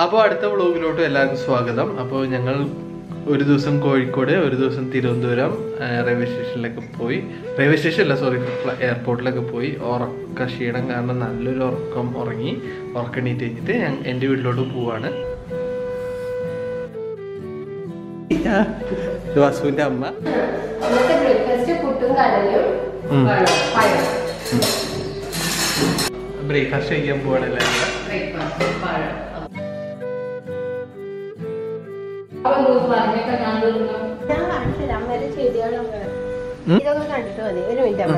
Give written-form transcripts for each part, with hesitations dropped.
അപ്പോൾ അടുത്ത വ്ളോഗിലോട്ട് എല്ലാവർക്കും സ്വാഗതം. അപ്പോൾ ഞങ്ങൾ ഒരു ദിവസം കോഴിക്കോട്, ഒരു ദിവസം തിരുവനന്തപുരം റെയിൽവേ സ്റ്റേഷനിലൊക്കെ പോയി. റെയിൽവേ സ്റ്റേഷനല്ല, സോറി, എയർപോർട്ടിലൊക്കെ പോയി. ഉറക്ക ക്ഷീണം കാരണം നല്ലൊരു ഉറങ്ങി. ഉറക്കണീറ്റ് കഴിഞ്ഞിട്ട് ഞാൻ എൻ്റെ വീട്ടിലോട്ട് പോവാണ്. വാസുവിൻ്റെ അമ്മ ബ്രേക്ക്ഫാസ്റ്റ് കഴിക്കാൻ പോവാണല്ലേ. ഇതൊക്കെ കണ്ടിട്ട് മതി. ഒരു മിനിറ്റ് അമ്മ,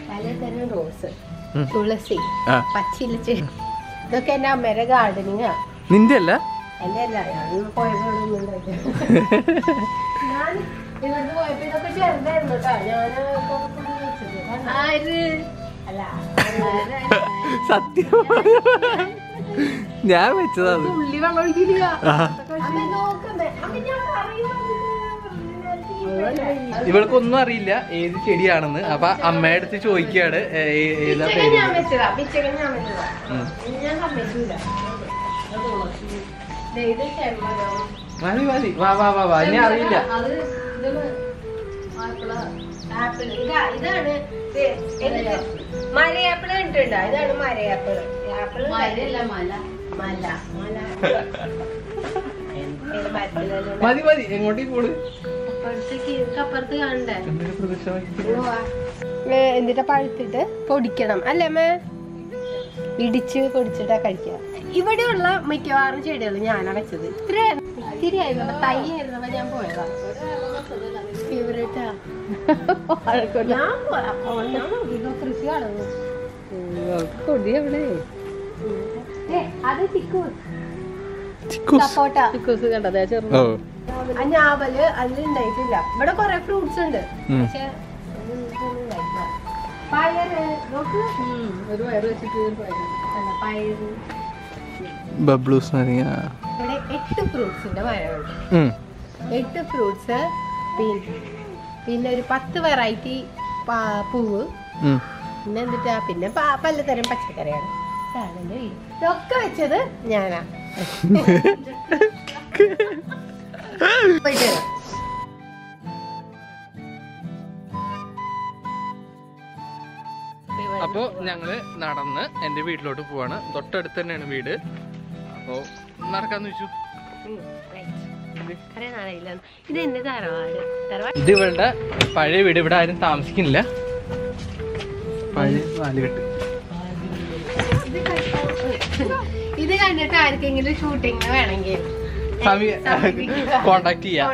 പലതരം റോസ്, തുളസി, പച്ചില, ഇതൊക്കെ എന്റെ അമ്മയുടെ ഗാർഡനിങ്ങാ. നിന്റെ അല്ല? എന്റെ അല്ല, ഞാൻ പോയപ്പോഴൊന്നും ഞാൻ ഇവിടുന്ന് പോയപ്പോ ഇതൊക്കെ ചെറുതായിരുന്നു കേട്ടോ. അല്ല സത്യം ഞാൻ വെച്ചതാണ്. ഉള്ളി വെള്ളം ഒഴിക്കില്ല. ഇവൾക്കൊന്നും അറിയില്ല ഏത് ചെടിയാണെന്ന്. അപ്പൊ അമ്മയുടെ അടുത്ത് ചോദിക്കാണ് ഏതാ പേര്. മതി മതി, വാ വാ വാ വാ, ഇനി അറിയില്ല. ഇതാണ് മലയാപ്പിള് കണ്ടിട്ടുണ്ടോ? ഇതാണ് മലയാപ്പിള്. ആപ്പിള് മല മല മല. മതി മതി, എങ്ങോട്ടേക്ക് പോള്? അപ്പുറത്ത് കാണണ്ടേ? എന്നിട്ട് പഴുത്തിട്ട് പൊടിക്കണം അല്ലേ അമ്മ? ഇടിച്ച് പൊടിച്ചിട്ടാ കഴിക്കുക. ഇവിടെയുള്ള മിക്കവാറും ചെടികൾ ഞാനാ വെച്ചത്. ഇത്തിരി ആയിരുന്നു, തൈ ആയിരുന്നപ്പോ ഞാൻ പോയതാ. ഫേവറേറ്റാ. കൃഷി കാണുന്നു. കൊടി എവിടെ? അത് സപ്പോട്ട കണ്ടത് ചെറു. ആ ഞാവല് അതിലുണ്ടായിട്ടില്ല. ഇവിടെ കൊറേ ഫ്രൂട്ട്സ് ഉണ്ട്, പക്ഷെ പയറ് നോക്ക്. ഒരു പയറ് വെച്ചിട്ട് പയറ് ബബ്ലൂസ്. ഇവിടെ 8 ഫ്രൂട്ട്സിന്റെ മരമുണ്ട്. 8 ഫ്രൂട്ട്സ്, പിന്നെ ഒരു 10 വെറൈറ്റി പൂവ്, പിന്നെ എന്നിട്ടാ പിന്നെ പലതരം പച്ചക്കറിയാണ്. ഇതൊക്കെ വെച്ചത് ഞാനാ. അപ്പോ ഞങ്ങള് നടന്ന് എന്റെ വീട്ടിലോട്ട് പോവാണ്. തൊട്ടടുത്ത് തന്നെയാണ് വീട്. അപ്പോ നടക്കാന്ന് വെച്ചു. ഇത് ഇവളുടെ പഴയ വീട്. ഇവിടെ ആരും താമസിക്കുന്നില്ല. പഴയ വാലുകെട്ട്. ഇത് കണ്ടിട്ട് ആർക്കെങ്കിലും ഷൂട്ടിങ് വേണമെങ്കിൽ കോണ്ടാക്ട് ചെയ്യാം.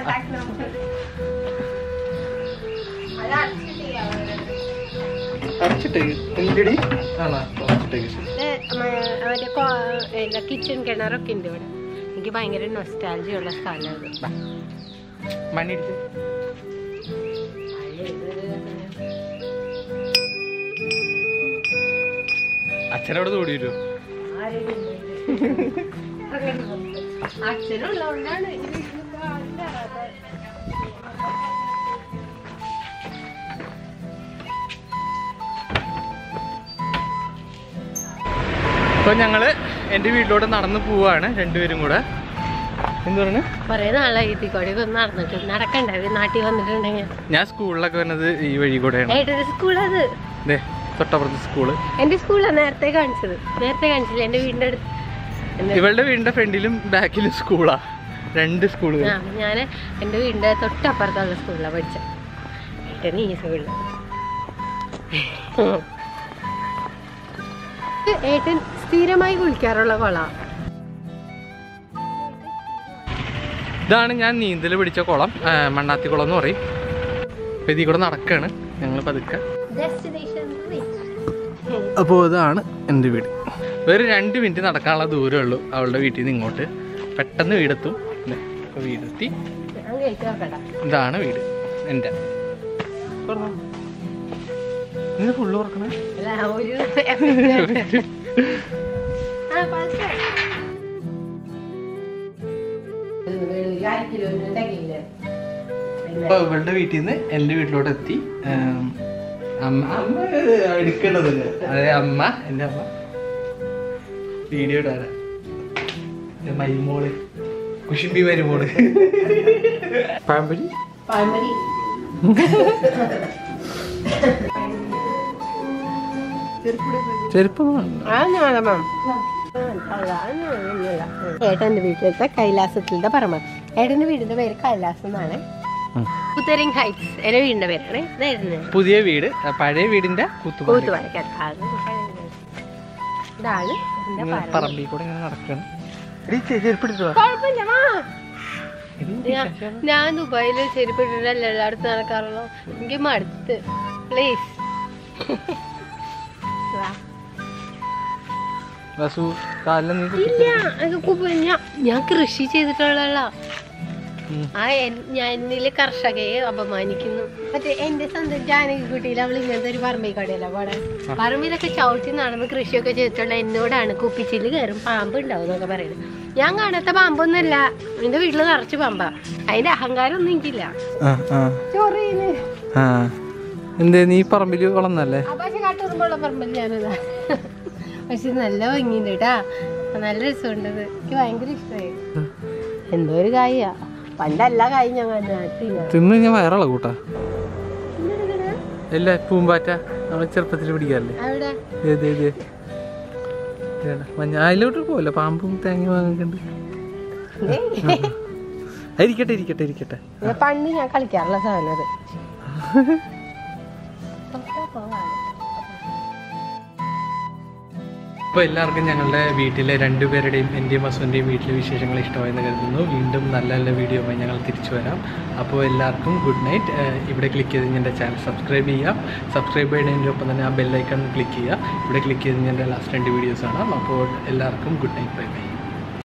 കിച്ചൺ കിണറൊക്കെ ഉണ്ട് ഇവിടെ. എനിക്ക് ഭയങ്കര നൊസ്റ്റാൾജിയ ഉള്ള സ്ഥലമാണ്. മണ്ണിടിച്ച് അച്ഛനോട് കൂടി വരുമോ? അച്ഛനുള്ളതുകൊണ്ടാണ്. ഇപ്പൊ ഞങ്ങള് എന്റെ വീട്ടിലോട്ട് നടന്നു പോവാണ് രണ്ടുപേരും കൂടെ. എന്ത് പറഞ്ഞു? കൊറേ നാളായി ഇതിക്കൂടെ നടന്നിട്ട്. നടക്കണ്ടേ നാട്ടിൽ വന്നിട്ടുണ്ടെങ്കിൽ? ഞാൻ സ്കൂളിലൊക്കെ വന്നത് ഈ വഴി കൂടെയാണ്. സ്കൂളത് തൊട്ടപ്പുറത്ത് സ്കൂള്. എന്റെ സ്കൂളാണ് നേരത്തെ കാണിച്ചത്. നേരത്തെ കാണിച്ചില്ല, എന്റെ വീടിന്റെ അടുത്ത്. ഇവളുടെ വീടിന്റെ ഫ്രണ്ടിലും ബാക്കിലും സ്കൂളാ. 2 സ്കൂളുകൾ. ഞാൻ എന്റെ വീടിന്റെ തൊട്ടപ്പുറത്തുള്ള സ്കൂളിലാണ് പഠിച്ചത്. ഏട്ടൻ ഈ സ്കൂളിൽ. ഏട്ടൻ സ്ഥിരമായി കുളിക്കാറുള്ള കുളം. ഇതാണ് ഞാൻ നീന്തൽ പിടിച്ച കുളം. മണ്ണാത്തി കുളം എന്ന് പറയും. അപ്പൊ ഇതിൽ കൂടെ നടക്കാണ് ഞങ്ങൾ പതുക്കെ. അപ്പോൾ ഇതാണ് എൻ്റെ വീട്. വേറെ 2 മിനിറ്റ് നടക്കാനുള്ള ദൂരമേ ഉള്ളൂ അവളുടെ വീട്ടിൽ നിന്ന് ഇങ്ങോട്ട്. പെട്ടെന്ന് വീടെത്തും. വീടെത്തി. ഇതാണ് വീട് എൻ്റെ. ഫുള്ള് ഓർക്കണേ. ഇവളുടെ വീട്ടിൽ നിന്ന് എൻ്റെ വീട്ടിലോട്ട് എത്തി. അമ്മ എടുക്കേണ്ടതില്ല. അതെ അമ്മ, എൻ്റെ അമ്മ വീഡിയോ ഇടാനാ. മരുമോള് കുശുമ്പി മരുമോള് പാമ്പരി ചെരുപ്പ് ഏട്ടന്റെ വീട്ടിലത്തെ കൈലാസത്തിലെ പറമ്പ. ഏട്ടന്റെ വീടിന്റെ പേര് കൈലാസം എന്നാണ്. പുത്തരിങ് ഹൈറ്റ്സ് എന്റെ വീടിന്റെ പേരാണ്. പുതിയ വീട് പഴയ വീടിന്റെ കൂത്തുപാലക്കാട്. ഇതാണ് പറമ്പിൽ കൂടെ ഇങ്ങനെ നടക്കണം. ഞാൻ ദുബായില് ചെരുപ്പിട്ടിട്ടല്ല എല്ലായിടത്തും നടക്കാറുള്ളൂ. എനിക്ക് മടുത്ത്. പ്ലീസ് ഞാൻ കൃഷി ചെയ്തിട്ടുള്ള ഞാൻ എന്നില് കർഷകയെ അപമാനിക്കുന്നു. മറ്റേ എന്റെ സ്വന്തം ജാനകിക്കുട്ടിയിൽ അവൾ ഇങ്ങനത്തെ ഒരു പറമ്പിൽ കടയല്ല പാടെ. പറമ്പിലൊക്കെ ചവിട്ടി നടന്ന് കൃഷിയൊക്കെ ചെയ്തിട്ടുള്ള എന്നോടാണ് കുപ്പിച്ചില് കയറും പാമ്പ് ഉണ്ടാവും എന്നൊക്കെ പറയുന്നത്. ഞാൻ കാണാത്ത പാമ്പൊന്നുമല്ല. എന്റെ വീട്ടില് നിറച്ച് പാമ്പാ. അതിന്റെ അഹങ്കാരം ഒന്നും എനിക്കില്ല. എന്തേ നീ പറമ്പില് വളർന്നല്ലേ? പക്ഷെ കാട്ടുറുമ്പുള്ള പറമ്പിൽ ഞാനതാ. പക്ഷെ നല്ല ഭംഗിയുണ്ട് കേട്ടാ. നല്ല രസമുണ്ടത്. എനിക്ക് ഭയങ്കര ഇഷ്ടമായി. എന്തോ ഒരു കായ. പണ്ടല്ല കായ് ഞാൻ തിന്ന് ഞാൻ വയറുള്ള കൂട്ടാ. അല്ല പൂമ്പാറ്റ നമ്മള് ചെറുപ്പത്തിൽ പിടിക്കാറില്ലേ? അതിലോട്ട് പോവല്ലോ. പാമ്പും തേങ്ങ വാങ്ങിക്കണ്ട്. ഇരിക്കട്ടെ ഇരിക്കട്ടെ ഇരിക്കട്ടെ. പണ്ട് ഞാൻ കളിക്കാറുള്ള സാധനം അത്. അപ്പോൾ എല്ലാവർക്കും ഞങ്ങളുടെ വീട്ടിലെ രണ്ടുപേരുടെയും എൻ്റെയും അസുവിൻ്റെയും വീട്ടിലെ വിശേഷങ്ങൾ ഇഷ്ടമായെന്ന് കരുതുന്നു. വീണ്ടും നല്ല നല്ല വീഡിയോയുമായി ഞങ്ങൾ തിരിച്ചു വരാം. അപ്പോൾ എല്ലാവർക്കും ഗുഡ് നൈറ്റ്. ഇവിടെ ക്ലിക്ക് ചെയ്ത് എൻ്റെ ചാനൽ സബ്സ്ക്രൈബ് ചെയ്യാം. സബ്സ്ക്രൈബ് ചെയ്യുന്നതിനൊപ്പം തന്നെ ആ ബെല്ലൈക്കൺ ക്ലിക്ക് ചെയ്യുക. ഇവിടെ ക്ലിക്ക് ചെയ്ത് എൻ്റെ ലാസ്റ്റ് 2 വീഡിയോസ് കാണാം. അപ്പോൾ എല്ലാവർക്കും ഗുഡ് നൈറ്റ്. Bye bye.